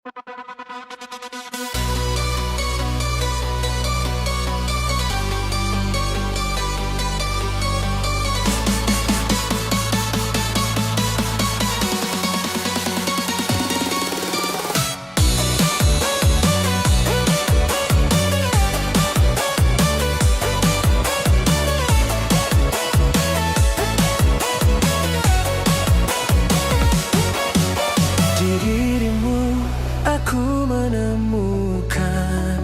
Di dirimu aku menemukan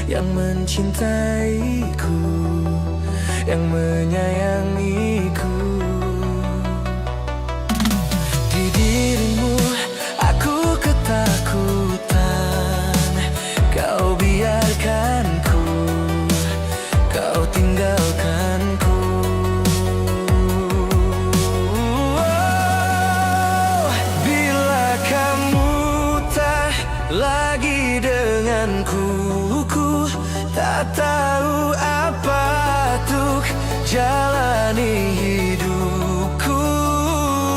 yang mencintaiku, yang menyayangiku. Di dirimu aku ketakutan, kau biarkanku, kau tinggalkanku. Bila kamu tak lagi denganku, ku tak tahu apa untuk jalani hidupku.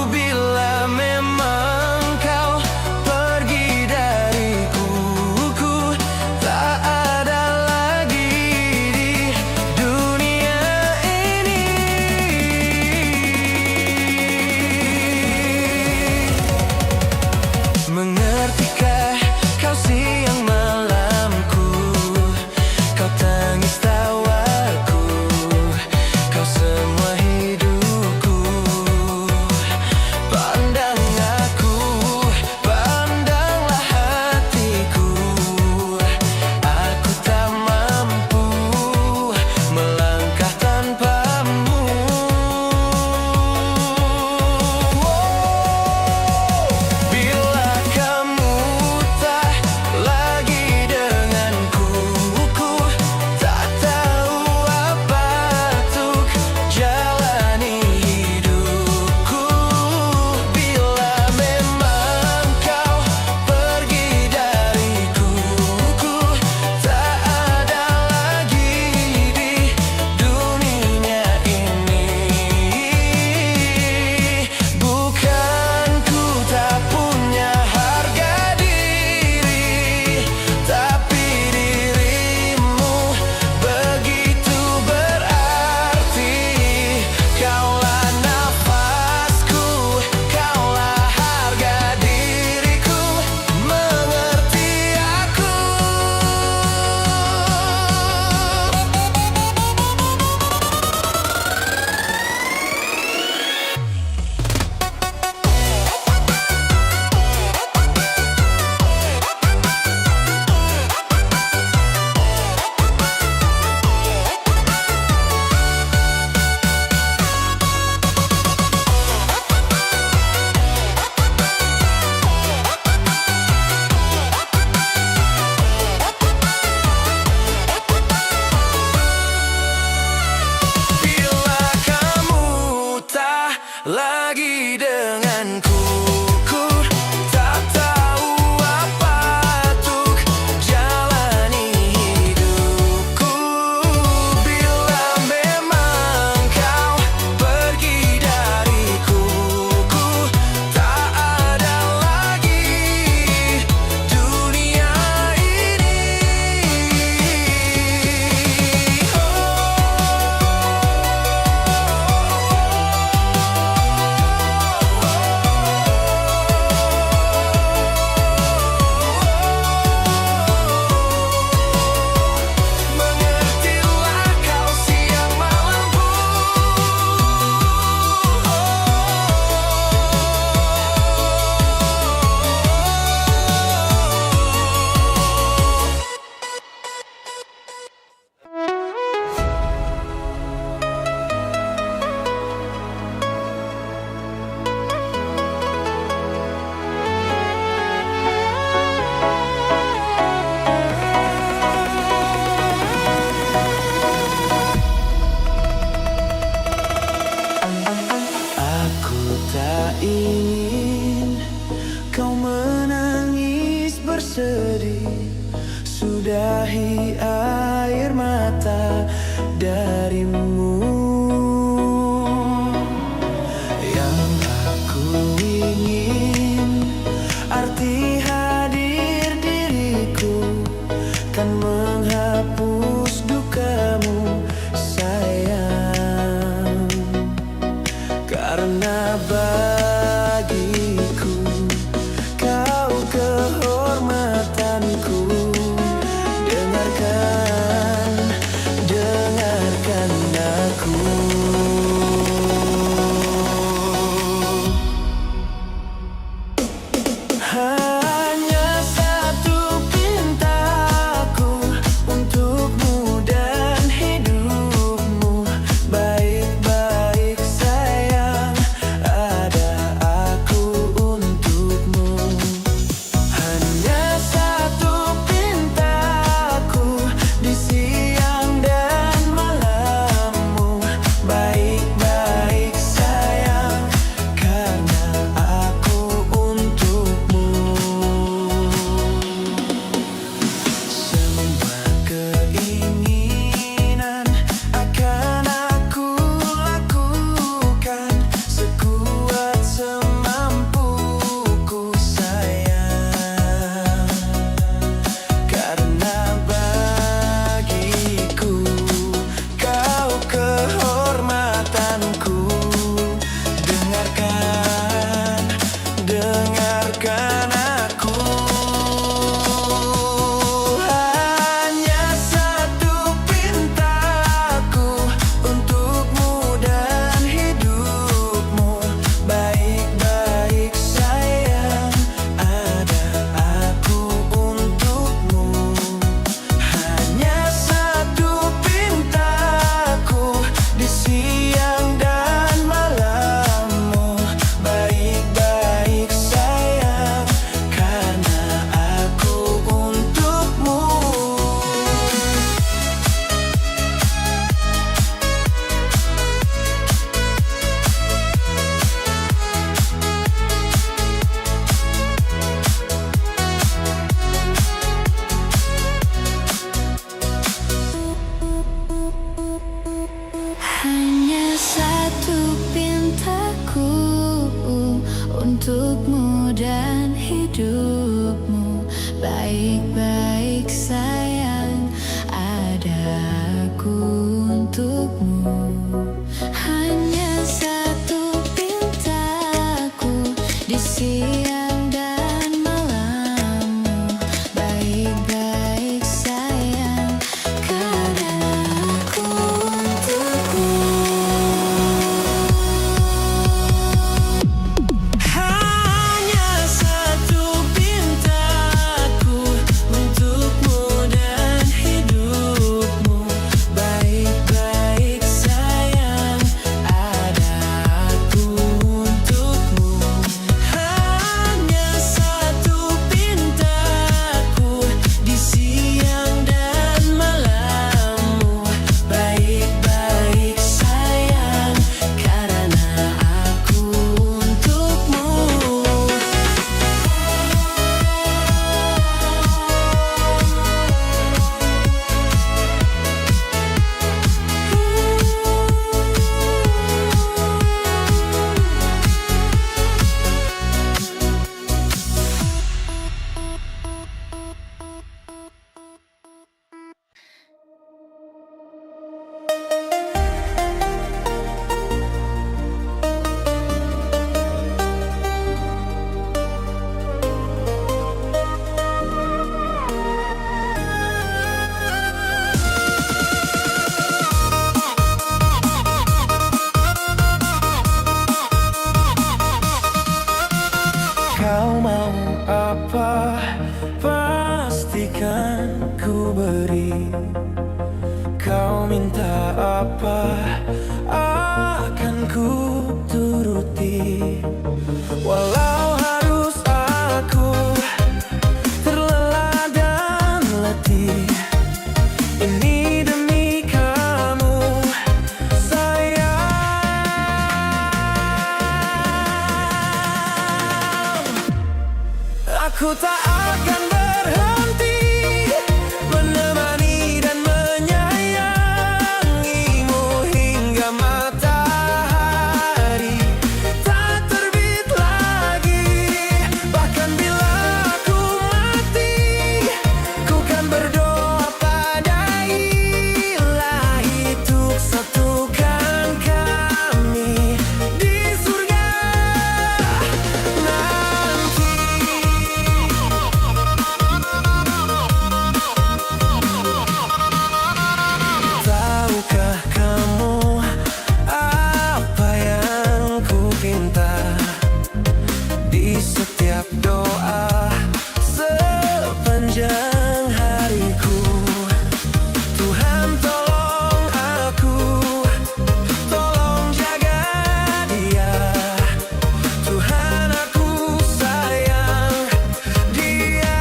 Bila memang kau pergi dariku, ku tak ada lagi di dunia ini. Mengertikah kau siang malamku, kau tangis tawaku, kau semua hidupku. Pandang aku, pandanglah hatiku, aku tak mampu melangkah tanpamu. Bila kamu tak lagi denganku, ku tak tahu apa untuk jalani hidupku. Bila memang kau pergi dariku, ku tak ada lagi di dunia ini. Bukan ku tak punya harga diri, tapi dirimu begitu berarti. Kaulah nafasku, kaulah harga diriku, mengerti aku. Bila kamu tak lagi denganku, ku tak tahu apa untuk jalani hidupku. Bila memang kau pergi dariku, ku tak ada lagi dunia ini. Mengertilah kau siang malamku. Aku tak ingin kau menangis bersedih, sudahi air mata darimu. Yang aku ingin arti hadir akan berhenti menemani dan menyayangimu hingga matahari tak terbit lagi. Bahkan bila aku mati, ku kan berdoa pada Ilahi untuk satukan kami di surga nanti. Tahukah kamu apa yang ku pinta di setiap doa sepanjang hariku? Tuhan tolong aku, tolong jaga dia. Tuhan aku sayang dia.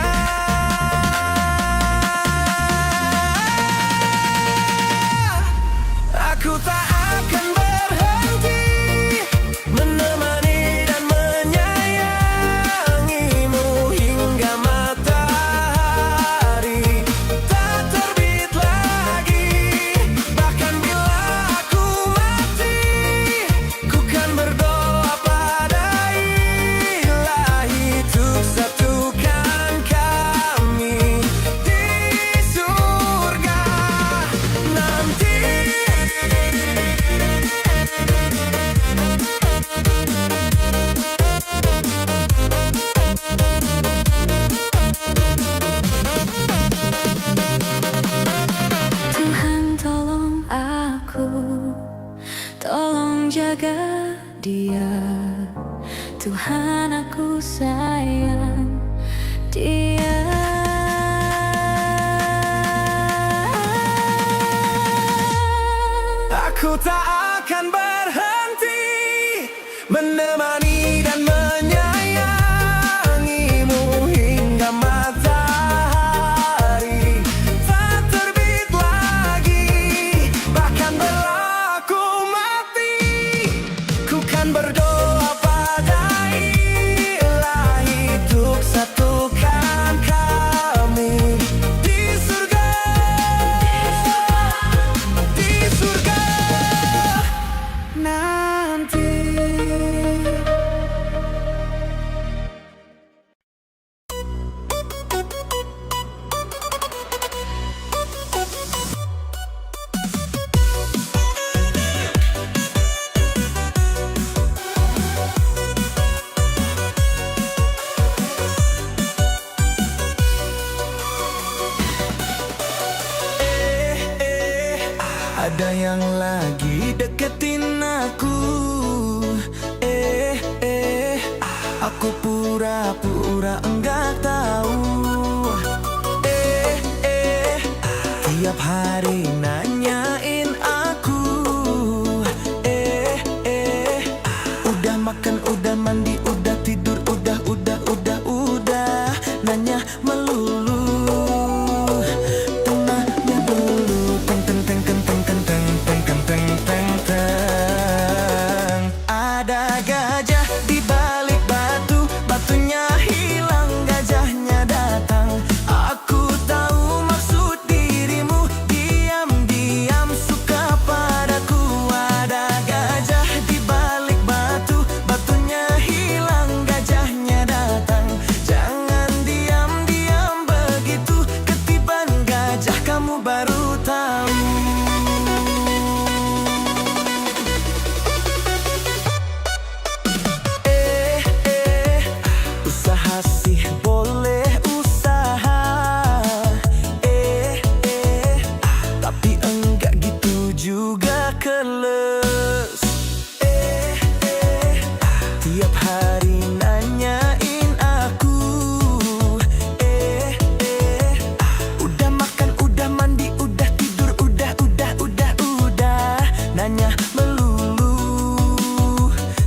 Aku tak akan berhenti menemani dan menyayangimu hingga matahari tak terbit lagi. Bahkan bila aku mati, ku kan berdoa pada Ilahi untuk satukan kami di surga nanti. Tuhan tolong aku, tolong jaga dia. Tuhan aku sayang dia. Aku tak akan berhenti menemani dan menyayangimu hingga matahari tak terbit lagi. Bahkan bila aku mati, ku kan berdoa pada Ilahi untuk satukan kami di surga. Di surga nanti. Ada yang lagi deketin aku. Aku pura-pura enggak tahu. Tiap hari nanyain aku. Udah makan, udah mandi, udah tidur, udah. Nanya melulu. Tengahnya dulu. Teng teng teng teng teng teng teng teng teng teng teng teng. Ada gajah di balik batu, batunya hilang, gajahnya datang. Aku tahu maksud dirimu, diam-diam suka padaku. Ada gajah di balik batu, batunya hilang, gajahnya datang. Jangan diam-diam begitu, ketiban gajah kamu baru tahu. Usaha sih boleh usaha, tapi enggak gitu juga keles. Tiap hari nanyain aku. Udah makan, udah mandi, udah tidur, udah. Nanya melulu.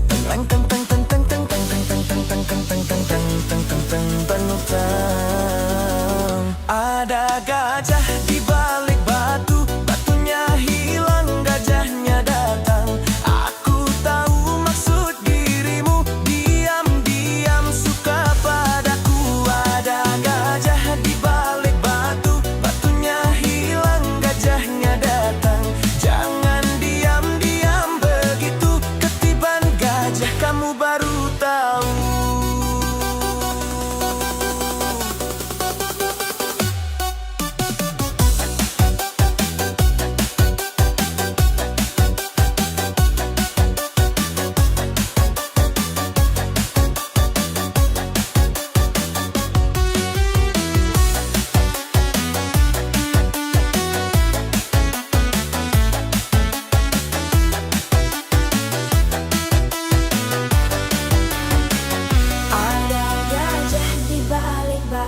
Teng teng teng teng teng teng teng teng teng teng teng teng teng teng teng teng teng teng penuh teng. Ada gajah di balik batu, batunya hilang, gajahnya datang. Aku tahu maksud dirimu, diam-diam suka padaku. Ada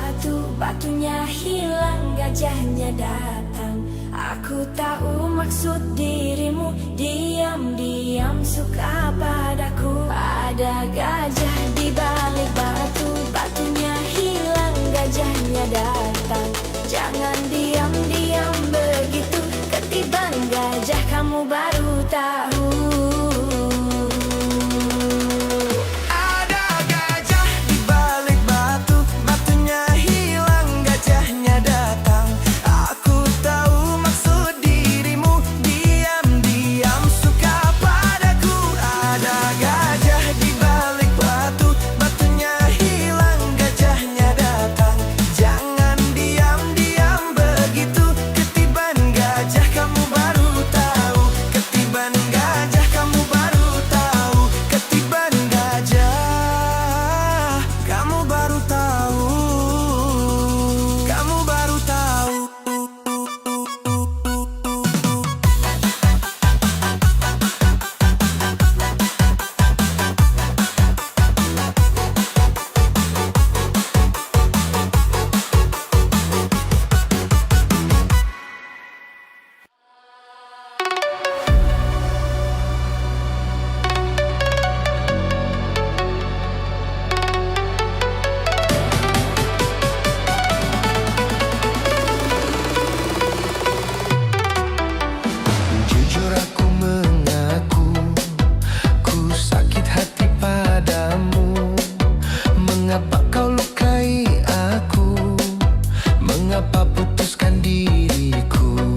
batu, batunya hilang, gajahnya datang. Aku tahu maksud dirimu, diam-diam suka padaku. Ada gajah di balik batu, batunya hilang, gajahnya datang. Jangan diam-diam begitu, ketiban gajah kamu baru tahu. Ada gajah di balik batu, batunya hilang, gajahnya datang. Aku tahu maksud dirimu, diam-diam suka padaku. Ada gajah di balik batu, batunya hilang, gajahnya datang. Jangan diam-diam begitu, ketiban gajah kamu baru tahu. Ketiban gajah kamu baru tahu. Ketiban gajah kamu baru tahu. Kamu baru tahu. Jujur aku mengaku, ku sakit hati padamu. Mengapa kau lukai aku? Mengapa putuskan diriku?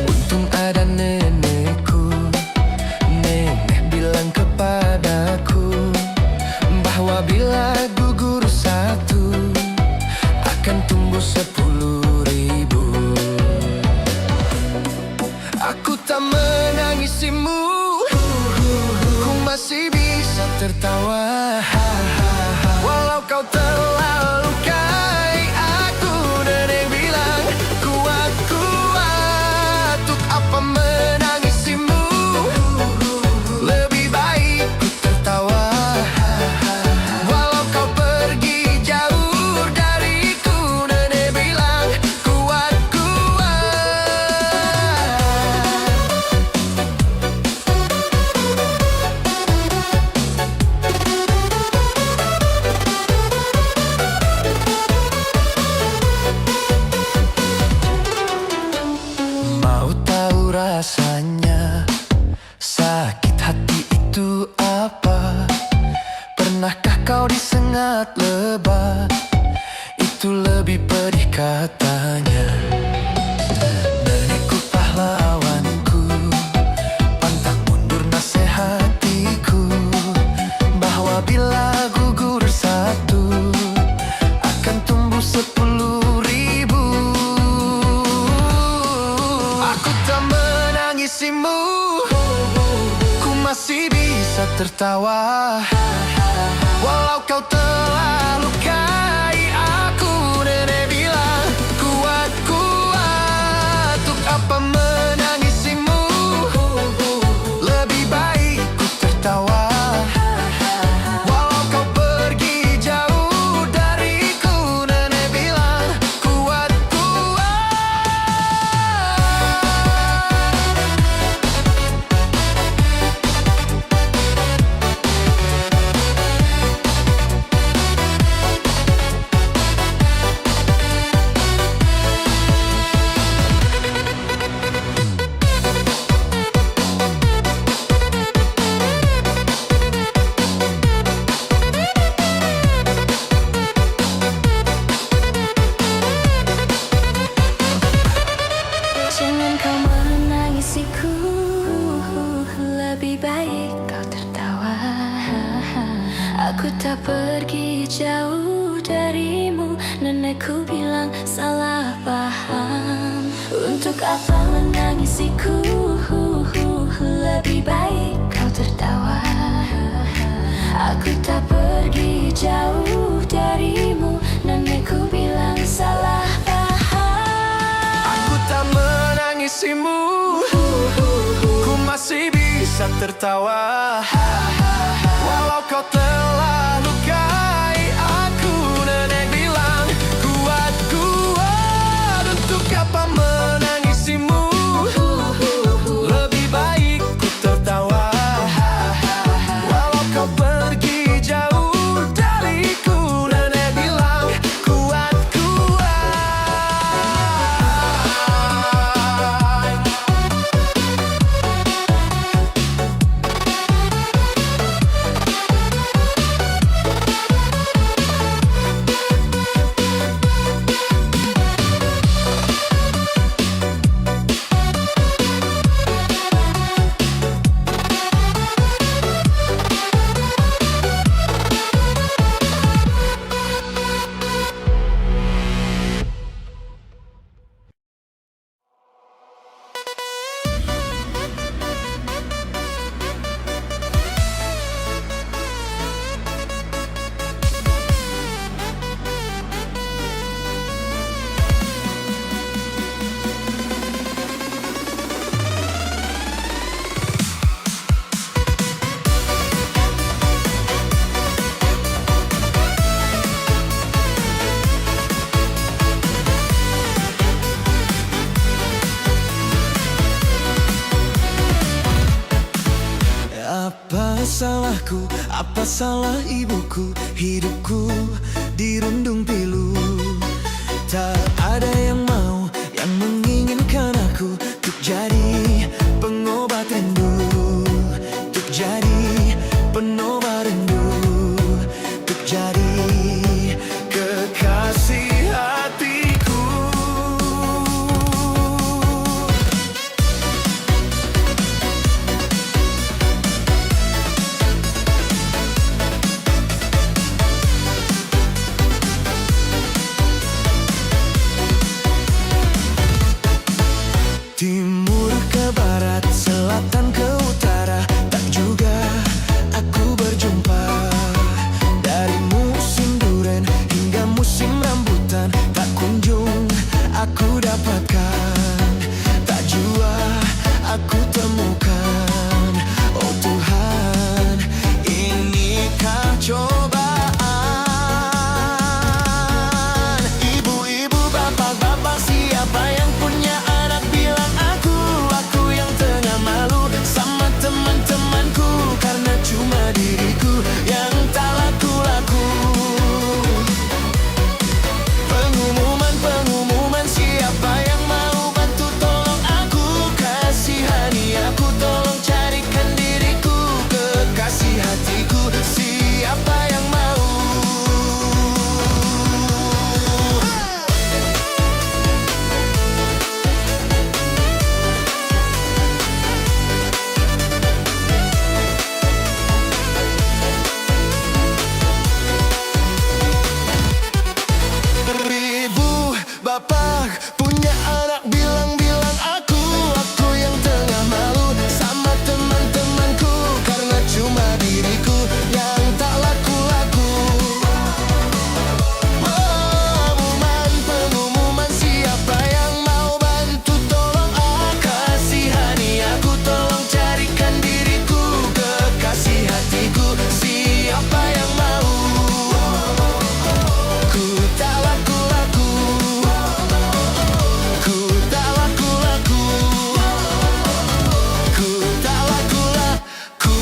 Untung ada nenekku. Nenek bilang kepadaku bahwa bila gugur satu akan tumbuh 10.000. Aku tak menangisimu, ku masih bisa tertawa. Walau kau telah lukai aku, nenek bilang kuat, kuat. Untuk apa menangisimu? Lebih baik ku tertawa. Walau kau pergi jauh dariku, nenek bilang kuat, kuat. Mau tahu rasanya sakit hati itu apa? Pernahkah kau disengat lebah? Itu lebih pedih katanya. Nenekku pahlawanku, pantang mundur nasihatiku, bahwa bila gugur satu akan tumbuh 10.000. Aku tak menangisimu, ku masih bisa tertawa. Walau kau telah lukai aku, nenek bilang kuat, kuat. Untuk apa menangisimu? Lebih baik ku tertawa. Walau kau pergi jauh dariku, nenek bilang kuat, kuat. Jangan kau menangisiku, lebih baik kau tertawa. Aku tak pergi jauh darimu, nenekku bilang salah paham. Untuk apa menangisiku, lebih baik kau tertawa. Aku tak pergi jauh darimu, nenekku bilang salah paham. Aku tak menangisimu, ku masih bisa tertawa. Walau kau telah lukai aku, nenek bilang salahku, apa salah ibuku? Hidupku dirundung pilu. Tak ada yang mau, yang menginginkan aku untuk jadi pengobat rindu, untuk jadi penobat rindu, untuk jadi kekasih hatiku. Timur ke barat, selatan ke utara, tak juga aku berjumpa. Dari musim duren hingga musim rambutan, tak kunjung aku dapatkan, tak jua aku temukan. Oh Tuhan, inikah cobaan? Ibu-ibu, bapak-bapak, siapa yang punya anak bilang aku yang tengah malu sama teman-temanku, karena cuma diriku yang tak laku-laku. Pengumuman, siapa yang mau bantu tolong aku? Kasihani aku, tolong carikan diriku kekasih hatiku. Siapa yang mau? Ibu, bapak, punya anak bilang aku yang tengah malu sama teman-temanku, karena cuma diriku yang tak laku-laku. Pengumuman, siapa yang mau bantu tolong aku? Kasihani aku, tolong carikan diriku kekasih hatiku. Siapa yang mau? Ku tak laku-laku, ku tak laku-laku, ku tak laku-laku.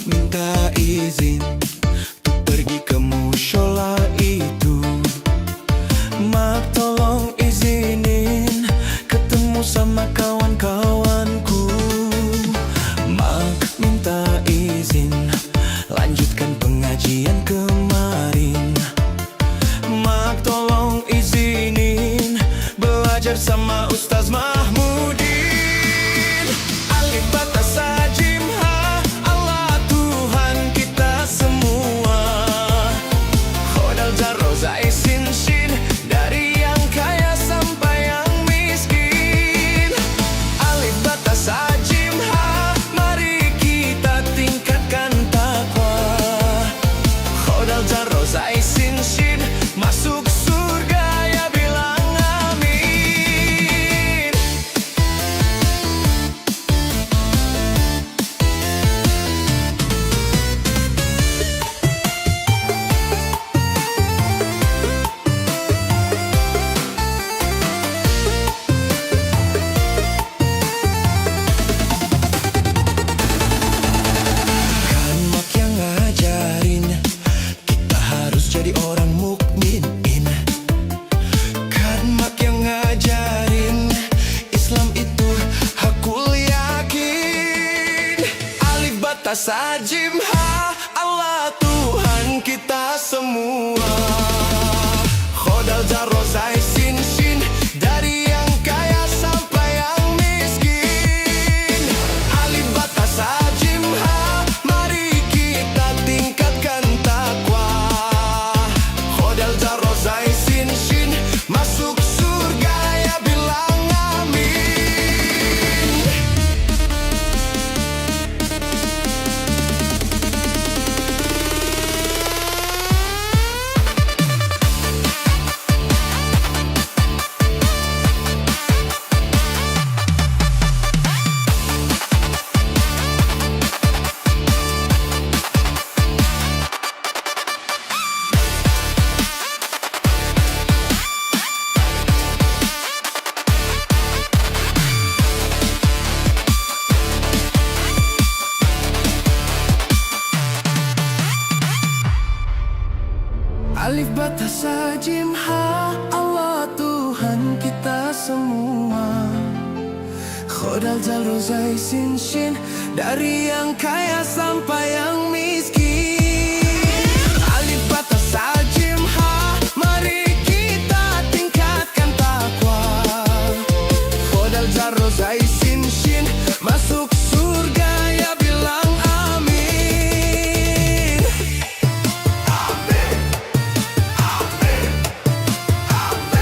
Minta izin untuk pergi ke musyola itu. Mak, tolong izinin ketemu sama kawan-kawanku. Mak, minta izin lanjutkan pengajian kemarin. Mak, tolong izinin belajar sama Ustaz Mahmudin. Alif bata sajim ha, Allah Tuhan kita semua. Khodal jarro zai sin shin, dari yang kaya sampai yang miskin. Alif bata sajim ha, mari kita tingkatkan takwa. Khodal jarro zai sin shin, masuk surga ya bilang amin. Kan mak yang ngajarin kita harus jadi orang mukminin. Kan mak yang ngajarin Islam itu hakul yakin. Alif bata sajim ha, Allah Tuhan kita semua. Khodal jarro zai sin shin, dari yang kaya sampai yang miskin. Alif bata sajim ha, mari kita tingkatkan takwa. Khodal jarro zai sin shin, masuk surga batas sajimha, Allah Tuhan kita semua. Khodal Zal Rozai Sin Shin, dari yang kaya sampai yang miskin. Alif batas sajimha, mari kita tingkatkan takwa. Khodal Zal Rozai Sin Shin, masuk surga ya bilang amin. Amin, amin, amin,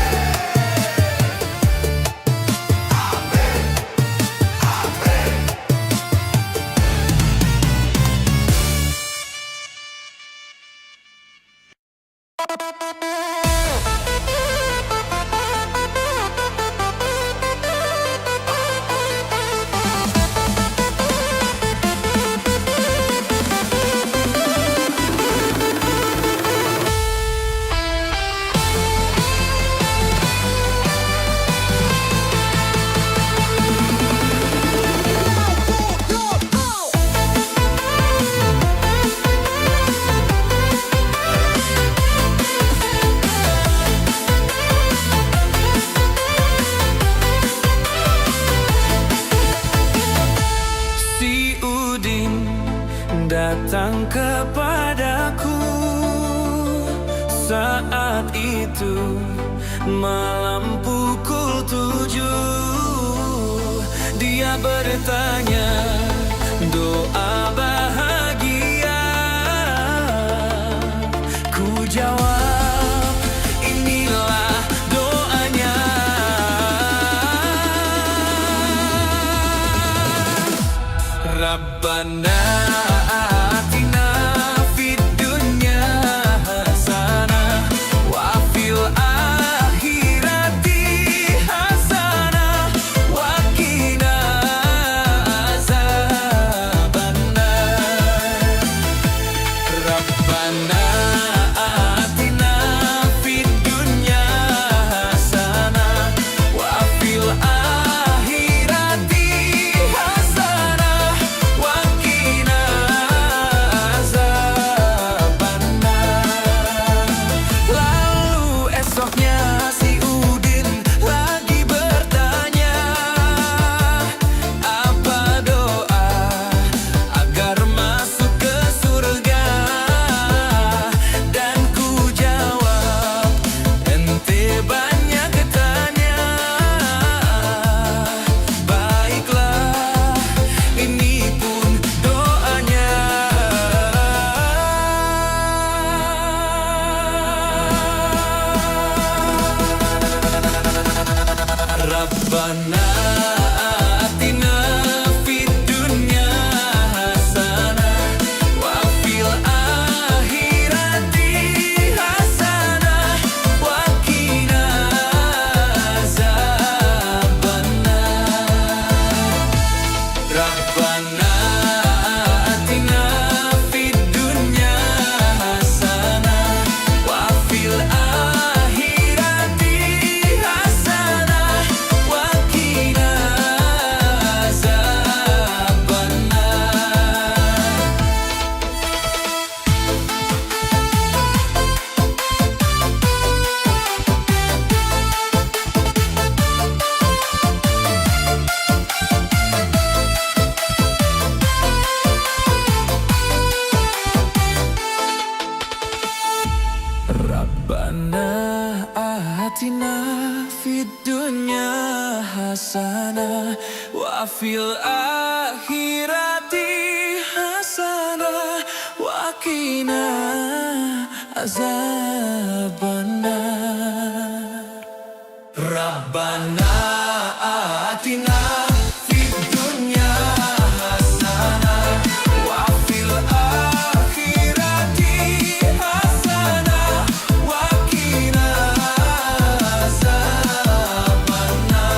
Si Udin datang kepadaku. Saat itu malam pukul 7. Dia bertanya doa bahagia. Ku jawab inilah doanya. Rabbana atina fid dunya hasanah wa fil akhirati hasanah wa qina azabannar. Rabbana atina fid dunya hasanah wa fil akhirati hasanah wa qina azabannar. Lalu esoknya si Udin lagi bertanya, apa doa agar masuk ke surga? Dan ku jawab, ente banyak tanya. Baiklah, ini pun doanya. Rabbana atina fid dunya hasanah wa fil akhirati hasanah wa qina azabannar. Rabbana atina fid dunya hasanah wa fil akhirati hasanah wa qina Rabbana atina fid dunya hasanah wa fil akhirati hasanah wa qina azabannar. Rabbana atina fid dunya hasanah wa fil akhirati hasanah wa qina azabannar.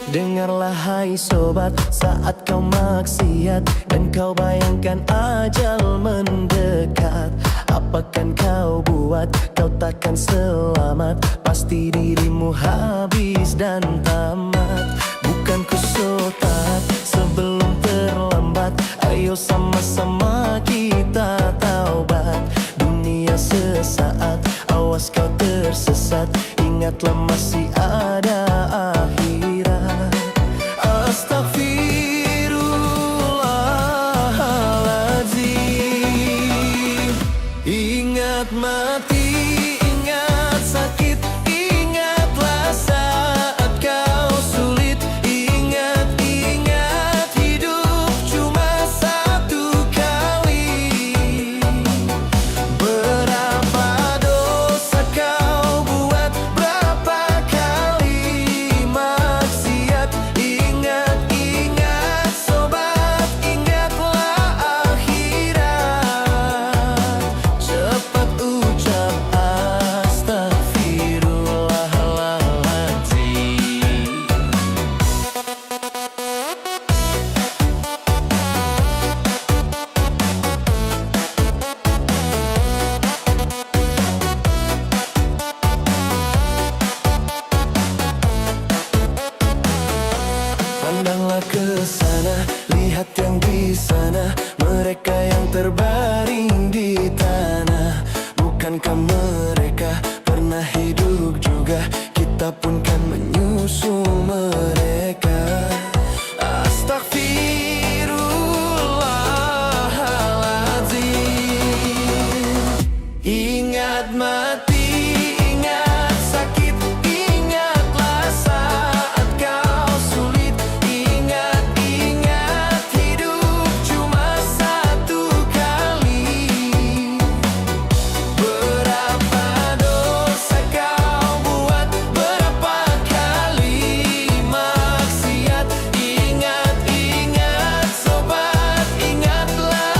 Dengarlah hai sobat, saat kau maksiat dan kau bayangkan ajal mendekat, apakan kau buat, kau takkan selamat. Pasti dirimu habis dan tamat. Bukan kusotat sebelum terlambat, ayo sama-sama kita taubat. Dunia sesaat, awas kau tersesat, ingatlah masih ada akhirat. Astaghfirullahaladzim. Ingat mati, ingat sakit, ingatlah saat kau sulit. Ingat hidup cuma satu kali. Berapa dosa kau buat, berapa kali maksiat. Ingat sobat, ingatlah akhirat. Cepat ucap astagfirullahaladzim. Pandanglah ke sana, lihat yang di sana, mereka yang terbaring di tanah. Bukankah mereka pernah hidup juga? Kita pun kan menyusul mereka. Astagfirullahaladzim. Ingat mati, ingat sakit, ingatlah saat kau sulit. Ingat hidup cuma satu kali. Berapa dosa kau buat, berapa kali maksiat. Ingat sobat, ingatlah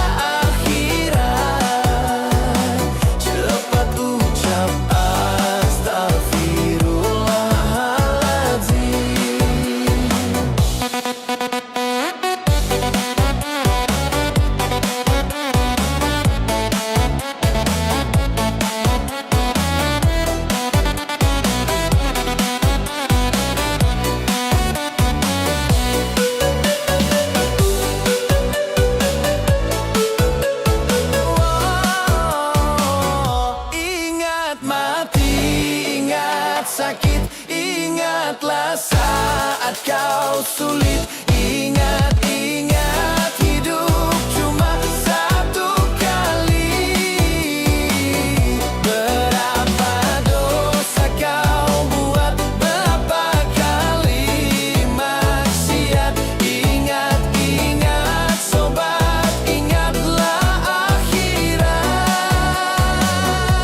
akhirat. Cepat ucap astagfirullahaladzim. Ingat mati, ingat sakit, ingatlah saat kau sulit. Ingat hidup cuma satu kali. Berapa dosa kau buat, berapa kali maksiat. Ingat sobat, ingatlah akhirat.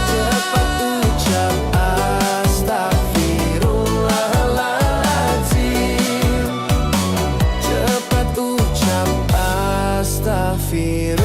Cepat ucap astagfirullahaladzim. Cepat ucap astagfirullah.